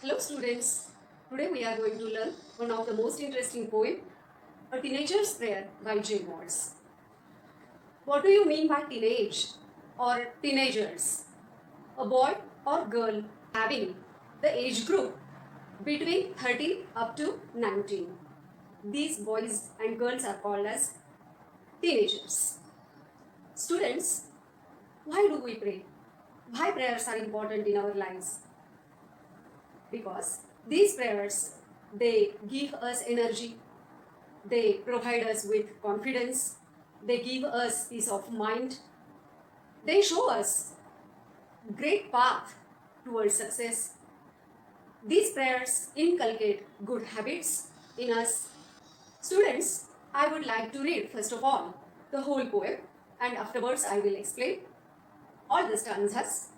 Hello students, today we are going to learn one of the most interesting poem, A Teenager's Prayer by Jane Watts. What do you mean by teenage or teenagers? A boy or girl having the age group between 13 up to 19. These boys and girls are called as teenagers. Students, why do we pray? Why prayers are important in our lives? Because these prayers, they give us energy, they provide us with confidence, they give us peace of mind, they show us great path towards success. These prayers inculcate good habits in us. Students, I would like to read first of all the whole poem, and afterwards I will explain all the stanzas.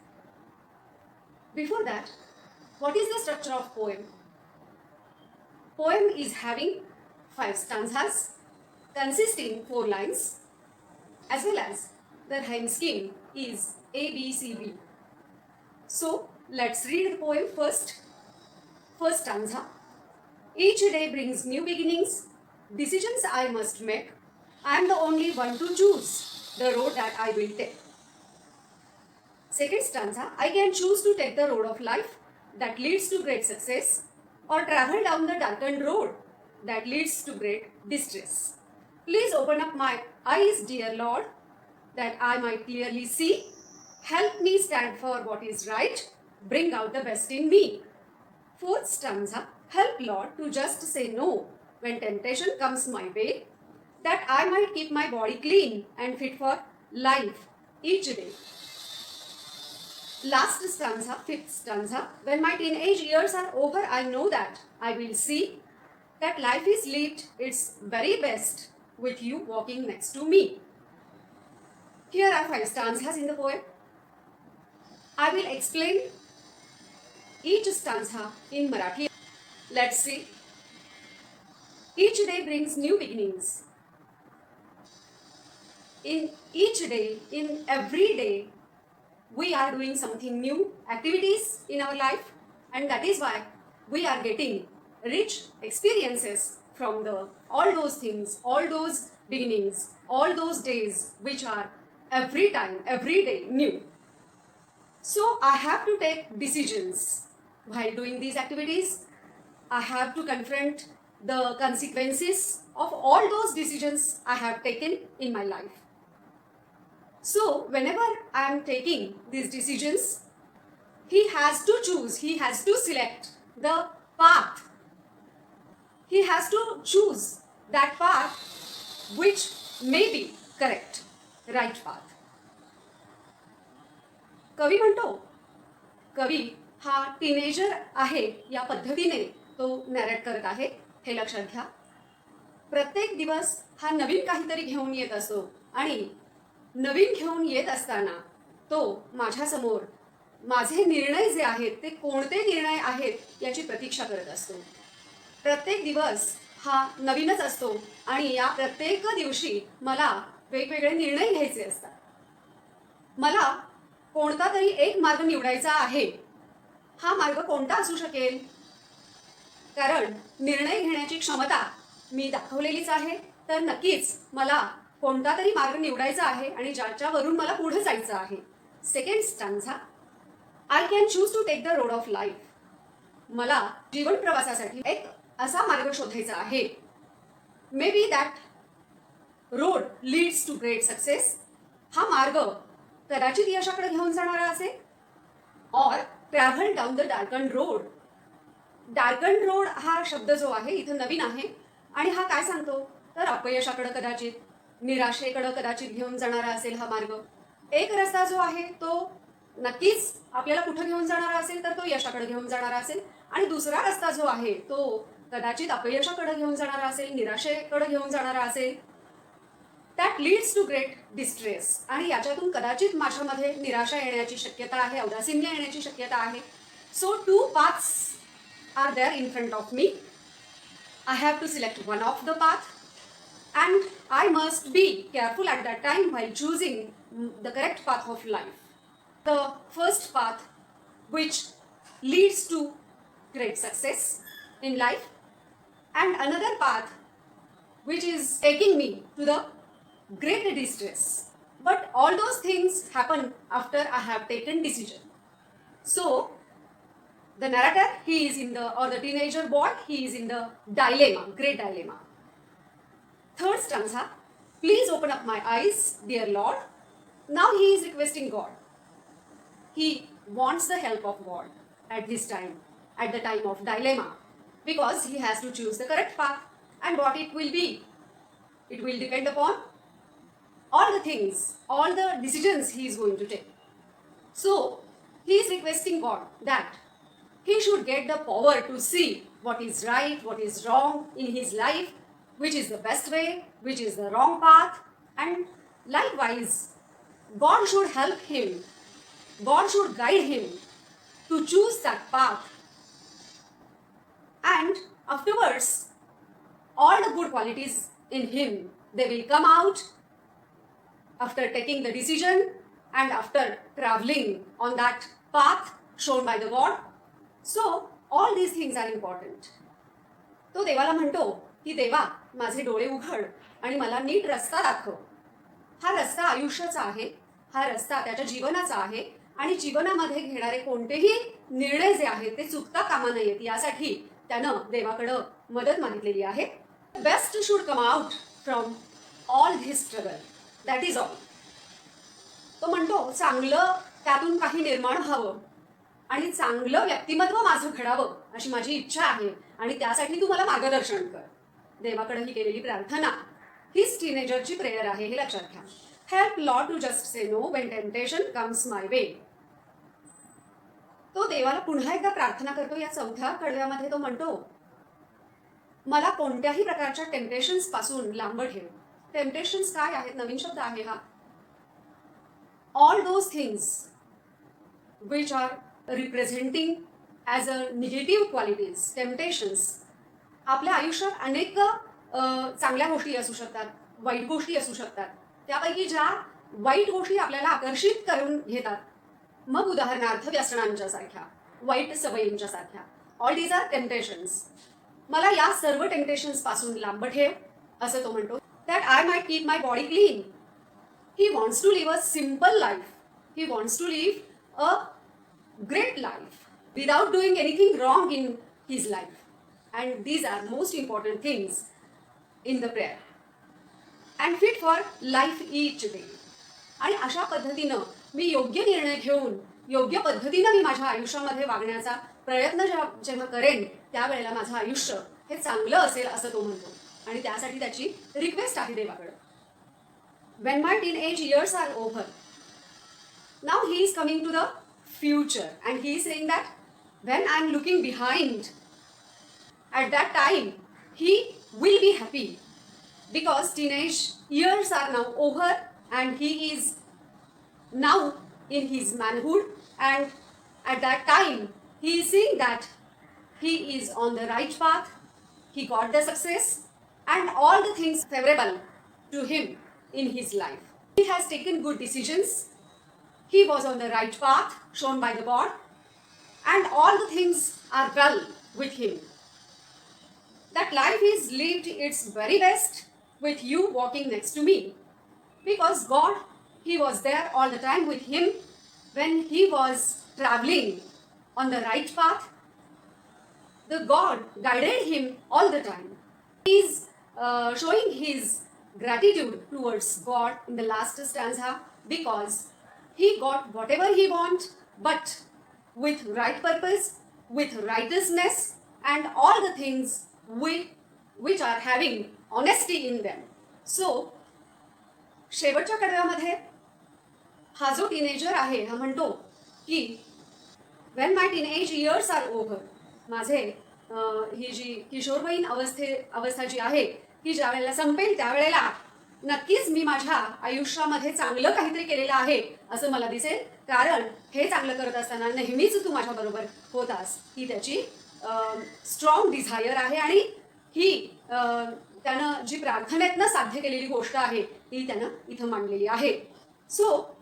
Before that, what is the structure of poem? Poem is having 5 stanzas consisting 4 lines, as well as the rhyme scheme is A, B, C, B. So let's read the poem first. First stanza. Each day brings new beginnings, decisions I must make. I am the only one to choose the road that I will take. Second stanza. I can choose to take the road of life that leads to great success, or travel down the darkened road that leads to great distress. Please open up my eyes, dear Lord, that I might clearly see. Help me stand for what is right. Bring out the best in me. Fourth stanza. Help, Lord, to just say no when temptation comes my way, that I might keep my body clean and fit for life each day. Last stanza, fifth stanza. When my teenage years are over, I know that I will see that life is lived its very best with you walking next to me. Here are 5 stanzas in the poem. I will explain each stanza in Marathi. Let's see. Each day brings new beginnings. In each day, in every day, we are doing something new, activities in our life, and that is why we are getting rich experiences from all those things, all those beginnings, all those days which are every time, every day new. So I have to take decisions while doing these activities. I have to confront the consequences of all those decisions I have taken in my life. So whenever I am taking these decisions, he has to choose, he has to select the path. He has to choose that path which may be correct, right path. कवी म्हणतो, कवी हा teenager आहे या पद्धतीने तो narrate करत आहे, हे लक्षात घ्या. प्रत्येक दिवस हा नवीन काहीतरी घेऊन येत असतो आणि नवीन घेऊन येत असताना तो माझ्यासमोर माझे निर्णय जे आहेत ते कोणते निर्णय आहेत याची प्रतीक्षा करत असतो. प्रत्येक दिवस हा नवीनच असतो आणि या प्रत्येक दिवशी मला वेगवेगळे निर्णय घ्यायचे असतात. मला कोणता तरी एक मार्ग निवडायचा आहे. हा मार्ग कोणता असू शकेल? कारण निर्णय घेण्याची क्षमता मी दाखवलेलीच आहे, तर नक्कीच मला कोणता तरी मार्ग निवडायचा आहे आणि ज्याच्यावरून मला पुढे जायचं आहे. Second stanza. I can choose to take the road of life. मला जीवन प्रवासासाठी एक असा मार्ग शोधायचा आहे. Maybe that road leads to great success. हा मार्ग कदाचित यशाकडे घेऊन जाणारा असेल. Or travel down the darken road. Darken road हा शब्द जो आहे इथं नवीन आहे आणि हा काय सांगतो तर अपयशाकडे कदाचित, निराशेकडे कदाचित घेऊन जाणारा असेल हा मार्ग. एक रस्ता जो आहे तो नक्कीच आपल्याला कुठं घेऊन जाणारा असेल तर तो यशाकडे घेऊन जाणारा असेल, आणि दुसरा रस्ता जो आहे तो कदाचित अपयशाकडे घेऊन जाणारा असेल, निराशेकडे घेऊन जाणारा असेल. That leads to great distress. आणि याच्यातून कदाचित माझ्यामध्ये निराशा येण्याची शक्यता आहे, औदासिन्य येण्याची शक्यता आहे. सो 2 paths are there in front of me. I have to select one of the path, and I must be careful at that time while choosing the correct path of life. The first path which leads to great success in life, and another path which is taking me to the great distress. But all those things happen after I have taken decision. So the narrator, he is in the, or the teenager boy, he is in the dilemma, great dilemma. Third stanza, please open up my eyes, dear Lord. Now he is requesting God. He wants the help of God at this time, at the time of dilemma, because he has to choose the correct path. And what it will be, it will depend upon all the things, all the decisions he is going to take. So he is requesting God that he should get the power to see what is right, what is wrong in his life, which is the best way, which is the wrong path, and likewise, God should help him, God should guide him to choose that path. And afterwards, all the good qualities in him, they will come out after taking the decision and after traveling on that path shown by the God. So all these things are important. तो देवाला म्हणतो की देवा माझे डोळे उघड आणि मला नीट रस्ता दाखव. हा रस्ता आयुष्याचा आहे, हा रस्ता त्याच्या जीवनाचा आहे आणि जीवनामध्ये घेणारे कोणतेही निर्णय जे आहेत ते चुकता कामा नयेत यासाठी त्यानं देवाकडं मदत मागितलेली आहे. Best should come out from all this struggle, that is all. तो म्हणतो चांगलं त्यातून काही निर्माण व्हावं आणि चांगलं व्यक्तिमत्व माझं घडावं अशी माझी इच्छा आहे आणि त्यासाठी तू मला मार्गदर्शन कर. देवाकडे ही केलेली प्रार्थना हीच टीनेजरची प्रेयर आहे, हे लक्षात घ्या. Help Lord to just say no when temptation comes my way. तो देवाला पुन्हा एकदा प्रार्थना करतो. या चौथ्या कडव्यामध्ये तो म्हणतो मला कोणत्याही प्रकारच्या टेम्पटेशन्स पासून लांब ठेव. टेम्पटेशन्स काय आहेत? नवीन शब्द आहे हा. All those things which are representing as a negative qualities, temptations. आपल्या आयुष्यात अनेक चांगल्या गोष्टी असू शकतात, वाईट गोष्टी असू शकतात. त्यापैकी ज्या वाईट गोष्टी आपल्याला आकर्षित करून घेतात, मग उदाहरणार्थ व्यसनांच्या सारख्या, वाईट सवयींच्या सारख्या, ऑल दीज आर टेम्पटेशन्स. मला या सर्व टेम्पटेशन्स पासून लांब ठेव असं तो म्हणतो. That I might keep my body clean. He wants to live a simple life. He wants to live a great life without doing anything wrong in his life, and these are most important things in the prayer, and fit for life each day. आणि अशा पद्धतीनं मी योग्य निर्णय घेऊन योग्य पद्धतीनं मी माझ्या आयुष्यामध्ये वागण्याचा प्रयत्न जेव्हा करेन त्यावेळेला माझं आयुष्य हे चांगलं असेल असं तो म्हणतो. आणि त्यासाठी त्याची रिक्वेस्ट आहे देवाकडे. when my teenage years are over, now he is coming to the future and he is saying that when I am looking behind, at that time he will be happy because teenage years are now over and he is now in his manhood, and at that time he is seeing that he is on the right path, he got the success and all the things favorable to him in his life. He has taken good decisions. He was on the right path shown by the God, and all the things are well with him. That life is lived its very best with you walking next to me, because God, he was there all the time with him when he was traveling on the right path. The God guided him all the time. He is showing his gratitude towards God in the last stanza because he got whatever he want, but with right purpose, with righteousness, and all the things which are having honesty in them. So, शेवटच्या कडव्यामध्ये हा जो teenager आहे हा म्हणतो की when my teenage years are over, माझे ही जी किशोरवयीन अवस्था जी आहे की ज्या वेळेला संपेल त्यावेळेला नक्कीच मी माझ्या आयुष्यामध्ये चांगलं काहीतरी केलेलं आहे असं मला दिसेल, कारण हे चांगलं करत असताना नेहमीच तू माझ्याबरोबर होतास. ही त्याची स्ट्रॉंग डिझायर आहे आणि ही त्यानं जी प्रार्थनेतनं साध्य केलेली गोष्ट आहे ती त्यानं इथं मांडलेली आहे. So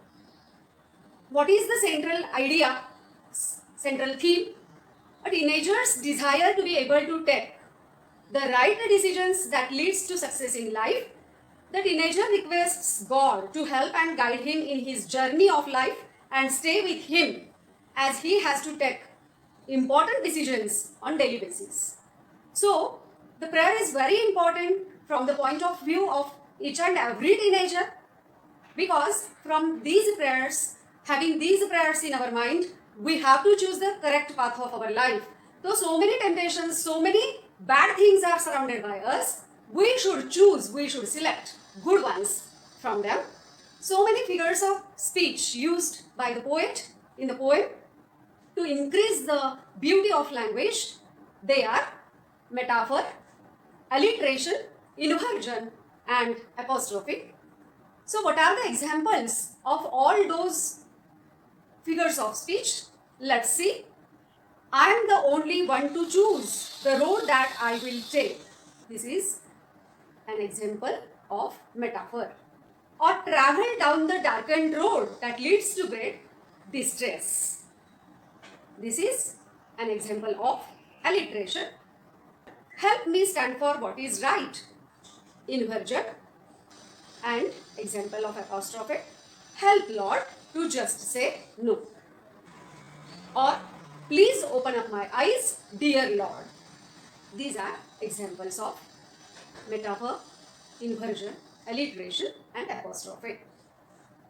what is the central idea, central theme A teenager's desire to be able to take the right decisions that leads to success in life. The teenager requests God to help and guide him in his journey of life and stay with him as he has to take important decisions on daily basis. So, the prayer is very important from the point of view of each and every teenager, because from these prayers, having these prayers in our mind, we have to choose the correct path of our life. So many temptations, so many bad things are surrounded by us. We should choose, we should select good ones from them. So many figures of speech used by the poet in the poem to increase the beauty of language. They are metaphor, alliteration, inversion, and apostrophe. So, what are the examples of all those figures of speech? Let's see. I am the only one to choose the road that I will take. This is an example of metaphor. Or travel down the darkened road that leads to great distress. This is an example of alliteration. Help me stand for what is right. Inversion. And example of apostrophe. Help Lord to just say no. Or please open up my eyes, dear Lord. These are examples of metaphor, inversion, alliteration, and apostrophe.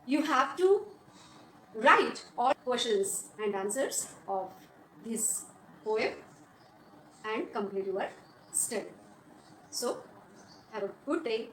You have to write all questions and answers of this poem and complete your study. So, have a good day.